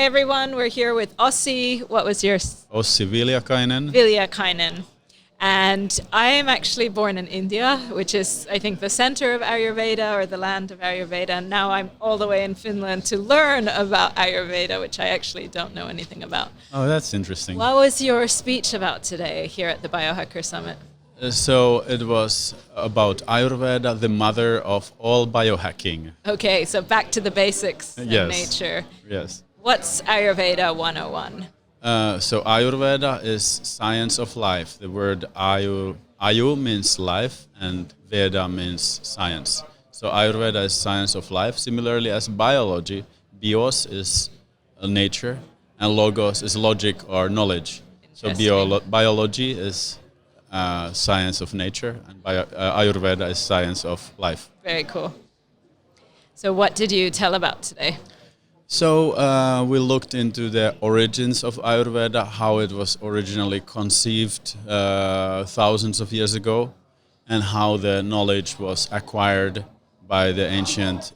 everyone. We're here with Ossi. What was yours? Ossi Viljakainen. Viljakainen. And I am actually born in India, which is, I think, the center of Ayurveda or the land of Ayurveda. And now I'm all the way in Finland to learn about Ayurveda, which I actually don't know anything about. Oh, that's interesting. What was your speech about today here at the Biohacker Summit? So it was about Ayurveda, the mother of all biohacking. Okay, so back to the basics of nature. Yes. What's Ayurveda 101? So Ayurveda is science of life. The word Ayu means life and Veda means science. So Ayurveda is science of life. Similarly as biology, bios is nature and logos is logic or knowledge. So biology is science of nature and Ayurveda is science of life. Very cool. So what did you tell about today? So we looked into the origins of Ayurveda, how it was originally conceived thousands of years ago, and how the knowledge was acquired by the ancient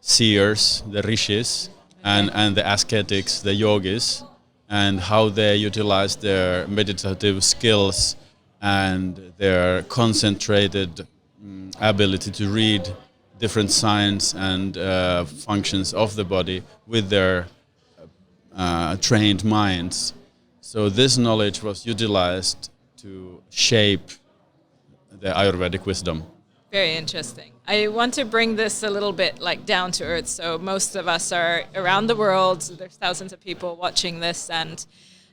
seers, the rishis, and the ascetics, the yogis, and how they utilized their meditative skills and their concentrated ability to read different signs and functions of the body with their trained minds. So this knowledge was utilized to shape the Ayurvedic wisdom. Very interesting. I want to bring this a little bit like down to earth. So most of us are around the world. There's thousands of people watching this and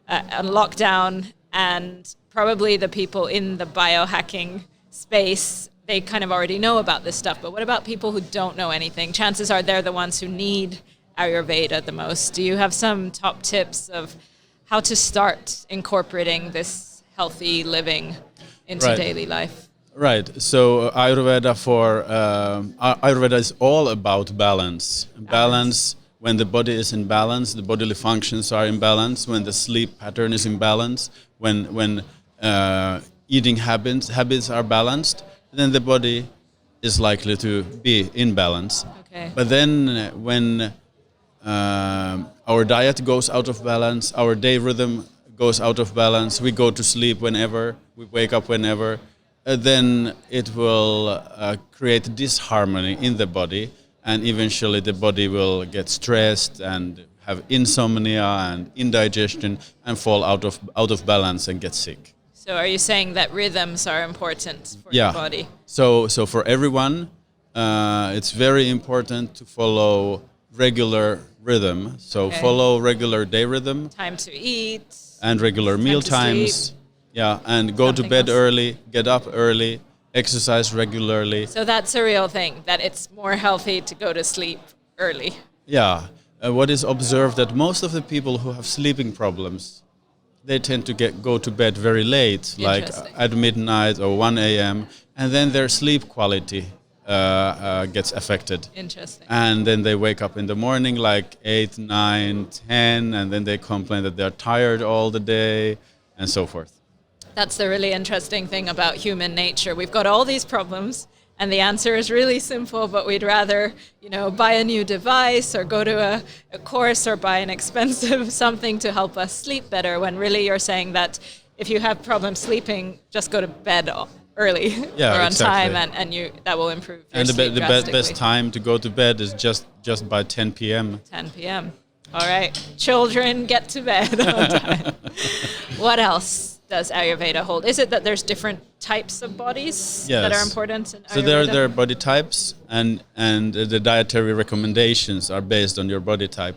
on lockdown, and probably the people in the biohacking space, they kind of already know about this stuff. But what about people who don't know anything? Chances are they're the ones who need Ayurveda the most. Do you have some top tips of how to start incorporating this healthy living into daily life? Right. So Ayurveda Ayurveda is all about balance. Balance. When the body is in balance, the bodily functions are in balance. When the sleep pattern is in balance, when eating habits are balanced, then the body is likely to be in balance. Okay. But then when our diet goes out of balance, our day rhythm goes out of balance, we go to sleep whenever, we wake up whenever, then it will create disharmony in the body, and eventually the body will get stressed and have insomnia and indigestion and fall out of balance and get sick. So are you saying that rhythms are important for the body? So for everyone, it's very important to follow regular rhythm. So follow regular day rhythm. Time to eat. And regular meal times. Yeah, and go to bed early, get up early, exercise regularly. So that's a real thing, that it's more healthy to go to sleep early. Yeah. What is observed that most of the people who have sleeping problems, they tend to go to bed very late, like at midnight or 1 a.m., and then their sleep quality gets affected. Interesting. And then they wake up in the morning like 8, 9, 10, and then they complain that they're tired all the day, and so forth. That's the really interesting thing about human nature. We've got all these problems, and the answer is really simple, but we'd rather, buy a new device or go to a course or buy an expensive something to help us sleep better, when really you're saying that if you have problems sleeping, just go to bed early or on time, and that will improve your sleep drastically. The best time to go to bed is just by 10 p.m. 10 p.m. All right. Children, get to bed on time. What else does Ayurveda hold? Is it that there's different types of bodies that are important in Ayurveda? So there are body types, and the dietary recommendations are based on your body type.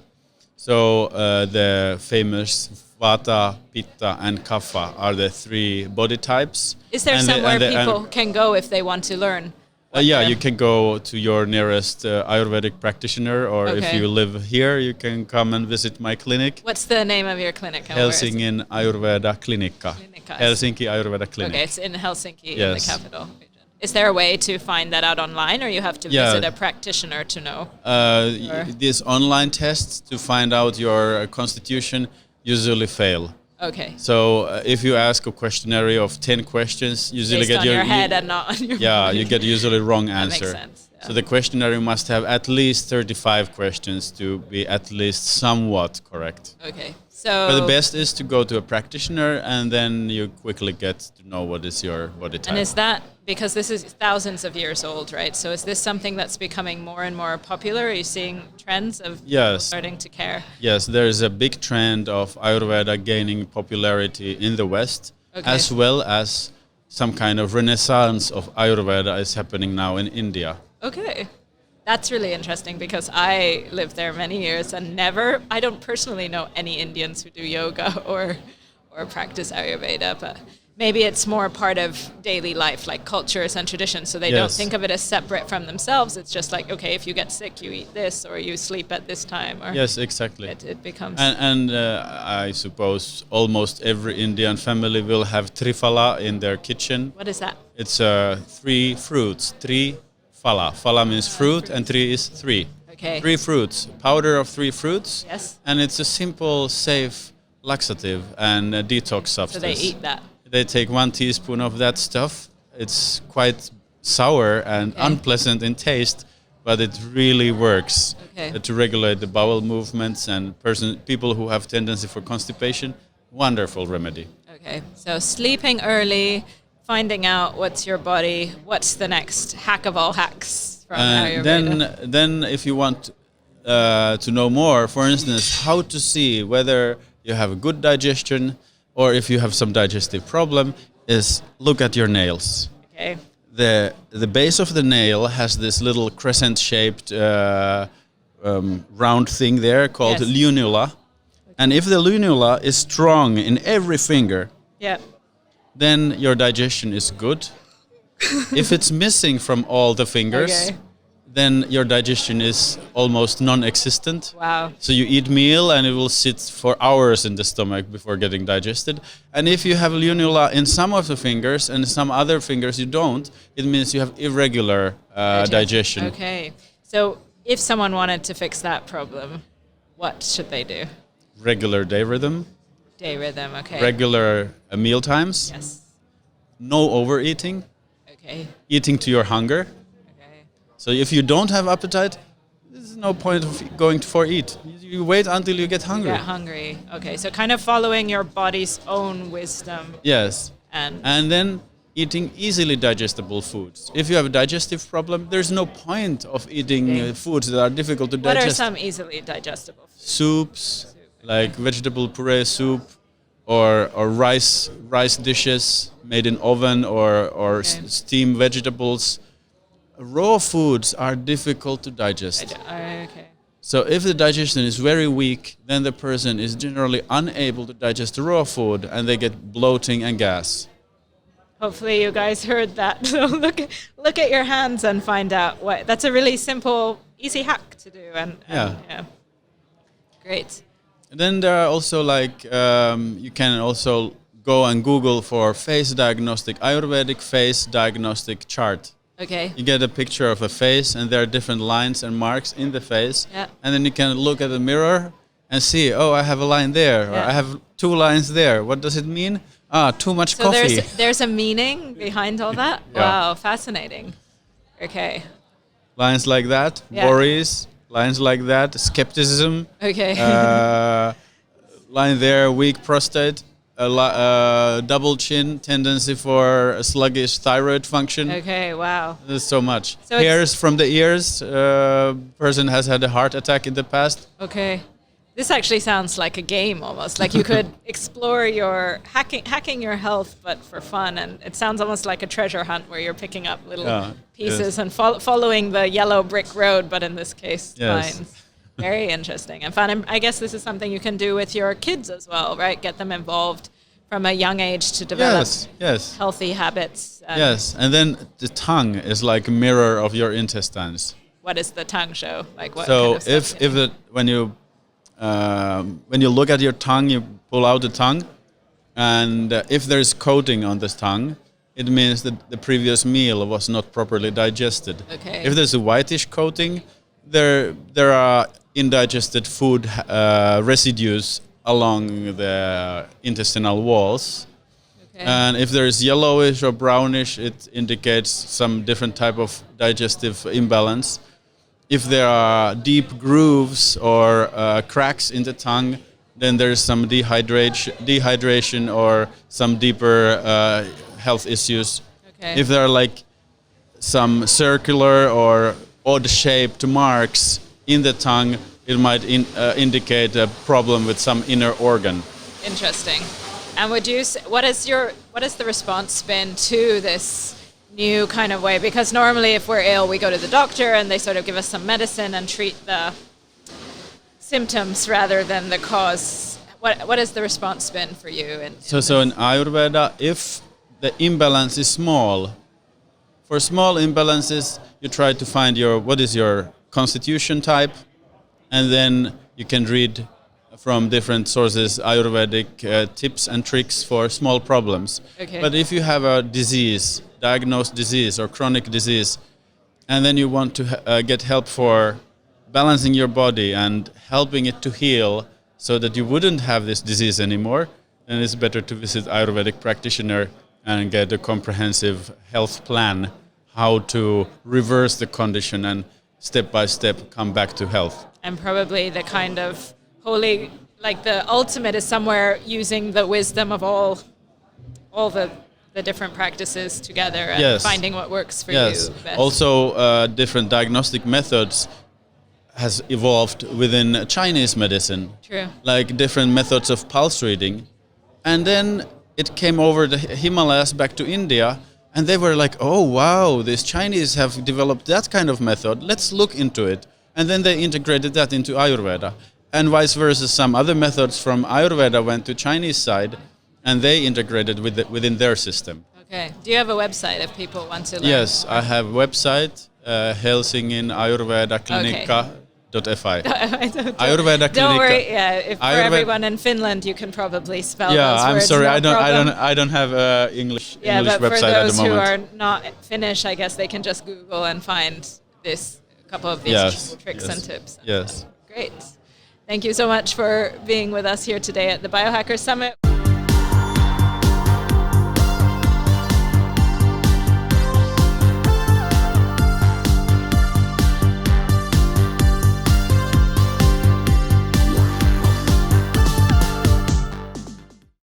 So the famous Vata, Pitta, and Kapha are the 3 body types. Is there somewhere people can go if they want to learn? You can go to your nearest Ayurvedic practitioner, or if you live here, you can come and visit my clinic. What's the name of your clinic? Helsingin Ayurveda Klinikka. Helsinki Ayurveda Clinic. Okay, it's in Helsinki, in the capital region. Is there a way to find that out online, or you have to visit a practitioner to know? These online tests to find out your constitution usually fail. Okay. So if you ask a questionnaire of 10 questions, usually based get on your head and not on your body. you get usually wrong answer. That makes sense. So the questionnaire must have at least 35 questions to be at least somewhat correct. Okay. But So the best is to go to a practitioner, and then you quickly get to know what is your body type. and is that because this is thousands of years old, right? So is this something that's becoming more and more popular? Are you seeing trends of people Yes. starting to care? Yes, there is a big trend of Ayurveda gaining popularity in the West, Okay. as well as some kind of renaissance of Ayurveda is happening now in India. Okay. That's really interesting because I lived there many years and I don't personally know any Indians who do yoga or practice Ayurveda, but maybe it's more part of daily life, like cultures and traditions. So they don't Yes. think of it as separate from themselves. It's just like, okay, if you get sick, you eat this, or you sleep at this time, or Yes, exactly. it becomes. And I suppose almost every Indian family will have triphala in their kitchen. What is that? It's 3 fruits, 3 phala. Phala means fruit, and 3 is 3. Okay. 3 fruits, powder of 3 fruits. Yes. And it's a simple, safe laxative and a detox So substance. they eat that. They take 1 teaspoon of that stuff. It's quite sour and Okay. unpleasant in taste, but it really works Okay. to regulate the bowel movements, and people who have tendency for constipation, wonderful remedy. Okay. So sleeping early, finding out what's your body, what's the next hack of all hacks from Ayurveda. Then if you want to know more, for instance, how to see whether you have a good digestion or if you have some digestive problem, is look at your nails. Okay. The base of the nail has this little crescent-shaped round thing there called Yes. lunula. And if the lunula is strong in every finger, Yeah. then your digestion is good. If it's missing from all the fingers, Okay. then your digestion is almost non-existent. Wow. So you eat meal and it will sit for hours in the stomach before getting digested. And if you have lunula in some of the fingers and some other fingers you don't, it means you have irregular digestion. Okay. So if someone wanted to fix that problem, what should they do? Regular day rhythm, Day rhythm. Okay. regular meal times, Yes. no overeating, Okay. eating to your hunger. Okay. So if you don't have appetite, there's no point of going for eat. You wait until you get hungry. Get hungry. Okay. So kind of following your body's own wisdom Yes. and And then eating easily digestible foods. If you have a digestive problem, there's no point of eating Okay. foods that are difficult to what are digest. some easily digestible foods? Soups, like vegetable puree soup, or rice dishes made in oven, or Okay. steamed vegetables. Raw foods are difficult to digest. Okay. So if the digestion is very weak, then the person is generally unable to digest raw food, and they get bloating and gas. Hopefully you guys heard that. So look at your hands and find out what. That's a really simple, easy hack to do. And yeah. Great. And then there are also you can also go and Google for face diagnostic, Ayurvedic face diagnostic chart. Okay. You get a picture of a face, and there are different lines and marks in the face. Yeah. And then you can look at the mirror and see, oh, I have a line there, or Yeah. I have 2 lines there. What does it mean? Too much So coffee. there's a meaning behind all that? Yeah. Wow, fascinating. Okay. Lines like that, Yeah. worries. Lines like that, skepticism. Okay. Line there, weak prostate. Double chin, tendency for a sluggish thyroid function. Okay, wow. There's so much. So it's- Hairs from the ears. Person has had a heart attack in the past. Okay. This actually sounds like a game almost. Like you could explore your hacking your health, but for fun. And it sounds almost like a treasure hunt where you're picking up little Yeah, pieces yes. and following the yellow brick road, but in this case, Yes. lines. Very interesting and fun. And I guess this is something you can do with your kids as well, right? Get them involved from a young age to develop Yes. healthy habits. Yes. And then the tongue is like a mirror of your intestines. What does the tongue show? Like what? So kind of stuff, when you look at your tongue, you pull out the tongue, and if there's coating on this tongue, it means that the previous meal was not properly digested. Okay. If there's a whitish coating, there are indigested food residues along the intestinal walls. Okay. And if there is yellowish or brownish, it indicates some different type of digestive imbalance. If there are deep grooves or cracks in the tongue, then there is some dehydration or some deeper health issues. Okay. If there are like some circular or odd-shaped marks in the tongue, it might indicate a problem with some inner organ. Interesting. And what is the response been to this new kind of way? Because normally if we're ill, we go to the doctor and they sort of give us some medicine and treat the symptoms rather than the cause. What has the response been for you? So in Ayurveda, if the imbalance is small, for small imbalances, you try to find what is your constitution type, and then you can read from different sources Ayurvedic tips and tricks for small problems. Okay. But if you have a disease, diagnosed disease or chronic disease, and then you want to get help for balancing your body and helping it to heal so that you wouldn't have this disease anymore, then it's better to visit Ayurvedic practitioner and get a comprehensive health plan, how to reverse the condition and step by step come back to health. And probably the kind of holy, like the ultimate is somewhere using the wisdom of all the different practices together and Yes. finding what works for Yes. you best. Also, different diagnostic methods has evolved within Chinese medicine. True. Like different methods of pulse reading. And then it came over the Himalayas back to India, and they were like, oh wow, these Chinese have developed that kind of method, let's look into it. And then they integrated that into Ayurveda. And vice versa, some other methods from Ayurveda went to Chinese side, and they integrated within their system. Okay. Do you have a website if people want to learn? Yes, I have a website, Helsingin Ayurveda Klinikka.fi. Ayurveda Klinikka. Don't worry. Yeah, for Ayurveda- everyone in Finland, you can probably spell Yeah, those I'm words. sorry, no problem. I don't have English Yeah, English but for website at those the who moment. are not Finnish, I guess they can just Google and find a couple of these Yes, tricks yes, and tips. yes. Great. Thank you so much for being with us here today at the Biohacker Summit.